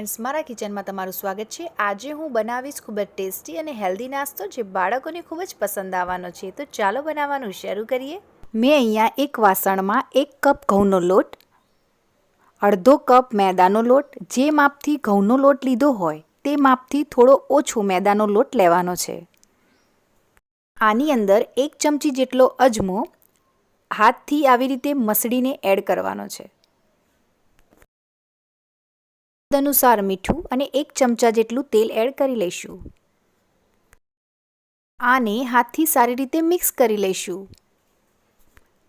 Friends, મારા કિચનમાં તમારું સ્વાગત છે। આજે હું બનાવીશ ખૂબ જ ટેસ્ટી અને હેલ્ધી નાસ્તો જે બાળકોને ખૂબ જ પસંદ આવવાનો છે। તો ચાલો બનાવવાનું શરૂ કરીએ। મેં અહીંયા એક વાસણમાં 1 કપ ઘઉંનો લોટ, અડધો કપ મેદાનો લોટ, જે માપથી ઘઉંનો લોટ લીધો હોય તે માપથી થોડો ઓછો મેદાનો લોટ લેવાનો છે। આની અંદર 1 ચમચી જેટલો અજમો હાથથી આવી રીતે મસળીને એડ કરવાનો છે। અનુસાર મીઠું અને 1 ચમચા જેટલું તેલ એડ કરી લઈશું। આને હાથથી સારી રીતે મિક્સ કરી લઈશું।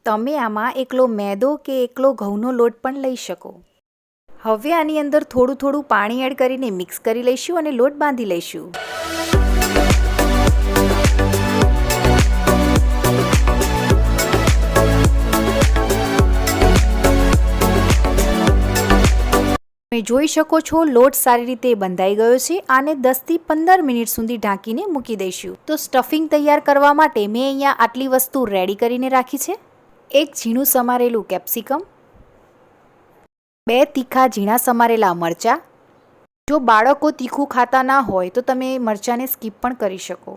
તમે આમાં એકલો મેદો કે એકલો ઘઉંનો લોટ પણ લઈ શકો। હવે આની અંદર થોડું થોડું પાણી એડ કરીને મિક્સ કરી લઈશું અને લોટ બાંધી લઈશું। તમે જોઈ શકો છો લોટ સારી રીતે બંધાઈ ગયો છે। આને 10 થી 15 મિનિટ સુધી ઢાંકીને મૂકી દઈશું। તો સ્ટફિંગ તૈયાર કરવા માટે મેં અહીંયા આટલી વસ્તુ રેડી કરીને રાખી છે। 1 ઝીણું સમારેલું કેપ્સિકમ, 2 તીખા ઝીણા સમારેલા મરચાં। જો બાળકો તીખું ખાતા ના હોય તો તમે મરચાંને સ્કીપ પણ કરી શકો।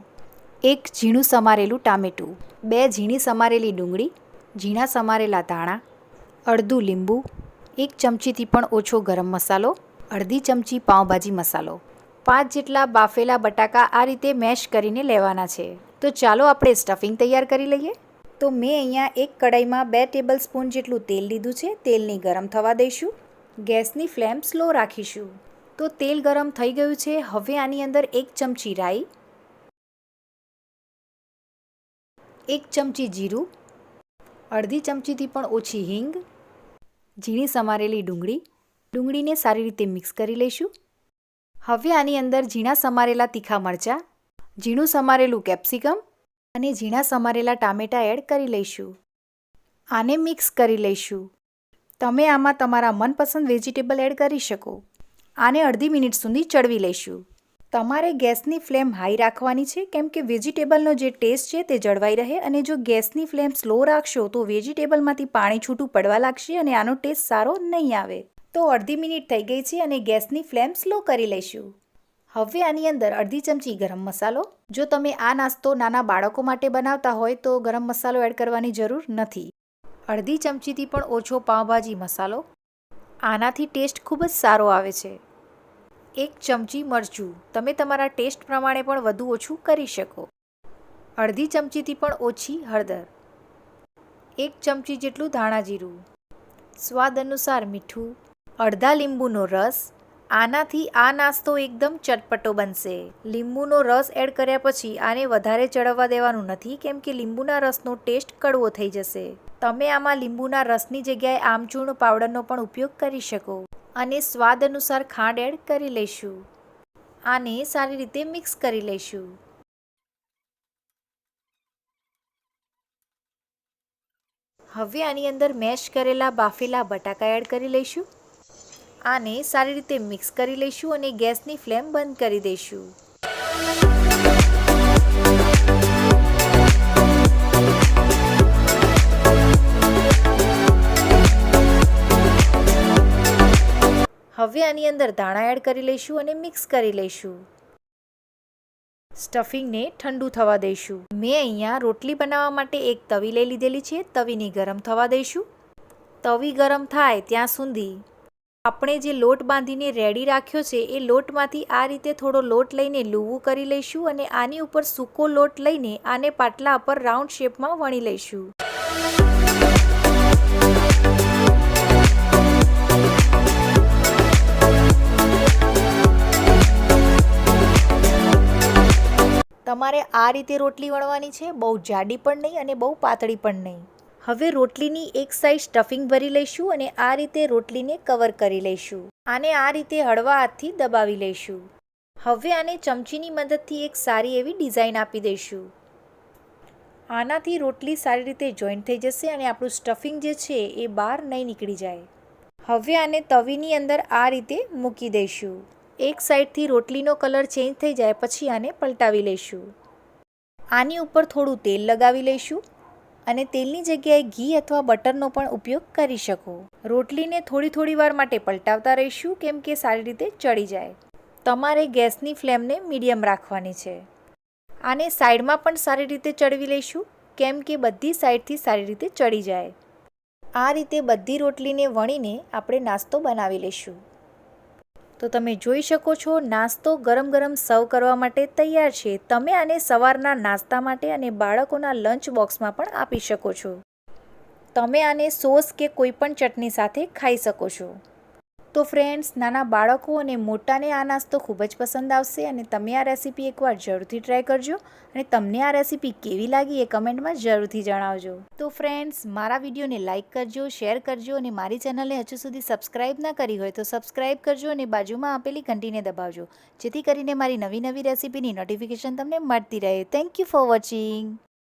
1 ઝીણું સમારેલું ટામેટું, 2 ઝીણી સમારેલી ડુંગળી, ઝીણા સમારેલા ધાણા, અડધું લીંબુ, 1 ચમચીથી પણ ઓછો ગરમ મસાલો, અડધી ચમચી પાઉંભાજી મસાલો, 5 જેટલા બાફેલા બટાકા આ રીતે મેશ કરીને લેવાના છે। તો ચાલો આપણે સ્ટફિંગ તૈયાર કરી લઈએ। તો મેં અહીંયા એક કડાઈમાં 2 ટેબલસ્પૂન જેટલું તેલ લીધું છે। તેલને ગરમ થવા દઈશું। ગેસની ફ્લેમ સ્લો રાખીશું। તો તેલ ગરમ થઈ ગયું છે। હવે આની અંદર 1 ચમચી રાઈ, 1 ચમચી જીરું, અડધી ચમચીથી પણ ઓછી હિંગ, ઝીણી સમારેલી ડુંગળીને સારી રીતે મિક્સ કરી લઈશું। હવે આની અંદર ઝીણા સમારેલા તીખા મરચાં, ઝીણું સમારેલું કેપ્સિકમ અને ઝીણા સમારેલા ટામેટાં એડ કરી લઈશું। આને મિક્સ કરી લઈશું। તમે આમાં તમારા મનપસંદ વેજીટેબલ એડ કરી શકો। આને અડધી મિનિટ સુધી ચડવી લઈશું। તમારે ગેસની ફ્લેમ હાઈ રાખવાની છે, કેમ કે વેજીટેબલનો જે ટેસ્ટ છે તે જળવાઈ રહે, અને જો ગેસની ફ્લેમ સ્લો રાખશો તો વેજીટેબલમાંથી પાણી છૂટું પડવા લાગશે અને આનો ટેસ્ટ સારો નહીં આવે। તો અડધી મિનિટ થઈ ગઈ છે અને ગેસની ફ્લેમ સ્લો કરી લઈશું। હવે આની અંદર અડધી ચમચી ગરમ મસાલો। જો તમે આ નાસ્તો નાના બાળકો માટે બનાવતા હોય તો ગરમ મસાલો એડ કરવાની જરૂર નથી। અડધી ચમચીથી પણ ઓછો પાઉંભાજી મસાલો, આનાથી ટેસ્ટ ખૂબ જ સારો આવે છે। 1 ચમચી મરચું, તમે તમારા ટેસ્ટ પ્રમાણે પણ વધુ ઓછું કરી શકો। અડધી ચમચીથી પણ ઓછી હળદર, 1 ચમચી જેટલું ધાણા જીરું, સ્વાદ અનુસાર મીઠું, અડધા લીંબુનો રસ। આનાથી આ નાસ્તો એકદમ ચટપટો બનશે। લીંબુનો રસ એડ કર્યા પછી આને વધારે ચડવવા દેવાનું નથી, કેમ કે લીંબુના રસનો ટેસ્ટ કડવો થઈ જશે। તમે આમાં લીંબુના રસની જગ્યાએ આમચૂર્ણ પાવડરનો પણ ઉપયોગ કરી શકો અને સ્વાદ અનુસાર ખાંડ એડ કરી લઈશું। આને સારી રીતે મિક્સ કરી લઈશું। હવે આની અંદર મેશ કરેલા બાફેલા બટાકા એડ કરી લઈશું। આને સારી રીતે મિક્સ કરી લઈશું અને ગેસની ફ્લેમ બંધ કરી દઈશું। હવે આની અંદર ધાણા એડ કરી લઈશું અને મિક્સ કરી લઈશું। સ્ટફિંગને ઠંડુ થવા દઈશું। મેં અહીંયા રોટલી બનાવવા માટે એક તવી લઈ લીધેલી છે। તવીને ગરમ થવા દઈશું। તવી ગરમ થાય ત્યાં સુધી આપણે જે લોટ બાંધીને રેડી રાખ્યો છે એ લોટમાંથી આ રીતે થોડો લોટ લઈને લૂવું કરી લઈશું અને આની ઉપર સૂકો લોટ લઈને આને પાટલા પર રાઉન્ડ શેપમાં વણી લઈશું। તમારે આ રીતે રોટલી વણવાની છે, બહુ જાડી પણ નહીં અને બહુ પાતળી પણ નહીં। હવે રોટલીની એક સાઈડ સ્ટફિંગ ભરી લઈશું અને આ રીતે રોટલીને કવર કરી લઈશું। આને આ રીતે હળવા હાથથી દબાવી લઈશું। હવે આને ચમચીની મદદથી એક સારી એવી ડિઝાઇન આપી દઈશું। આનાથી રોટલી સારી રીતે જોઈન્ટ થઈ જશે અને આપણું સ્ટફિંગ જે છે એ બહાર નહીં નીકળી જાય। હવે આને તવીની અંદર આ રીતે મૂકી દઈશું। એક સાઈડથી રોટલીનો કલર ચેન્જ થઈ જાય પછી આને પલટાવી લઈશું। આની ઉપર થોડું તેલ લગાવી લઈશું અને તેલની જગ્યાએ ઘી અથવા બટરનો પણ ઉપયોગ કરી શકો। રોટલીને થોડી વાર માટે પલટાવતા રહીશું કેમ કે સારી રીતે ચડી જાય. તમારે ગેસની ફ્લેમને મીડિયમ રાખવાની છે. આને સાઈડમાં પણ સારી રીતે ચડવી લઈશું કેમ કે બધી સાઈડથી સારી રીતે ચડી જાય. આ રીતે બધી રોટલીને વણીને આપણે નાસ્તો બનાવી લઈશું. તો તમે જોઈ શકો છો નાસ્તો ગરમ સર્વ કરવા માટે તૈયાર છે. તમે આને સવારના નાસ્તા માટે અને બાળકોના લંચ બોક્સમાં પણ આપી શકો છો. તમે આને સોસ કે કોઈ પણ ચટણી સાથે ખાઈ શકો છો. તો ફ્રેન્ડ્સ, નાના બાળકો અને મોટાને આ નાસ્તો ખૂબ જ પસંદ આવશે અને તમે આ રેસીપી એકવાર જરૂરથી ટ્રાય કરજો અને તમને આ રેસીપી કેવી લાગી એ કમેન્ટમાં જરૂરથી જણાવજો. તો ફ્રેન્ડ્સ, મારા વિડીયોને લાઇક કરજો, શેર કરજો અને મારી ચેનલને હજુ સુધી સબસ્ક્રાઇબ ના કરી હોય તો સબસ્ક્રાઇબ કરજો અને બાજુમાં આપેલી ઘંટીને દબાવજો જેથી કરીને મારી નવી રેસીપીની નોટિફિકેશન તમને મળતી રહે. Thank you for watching.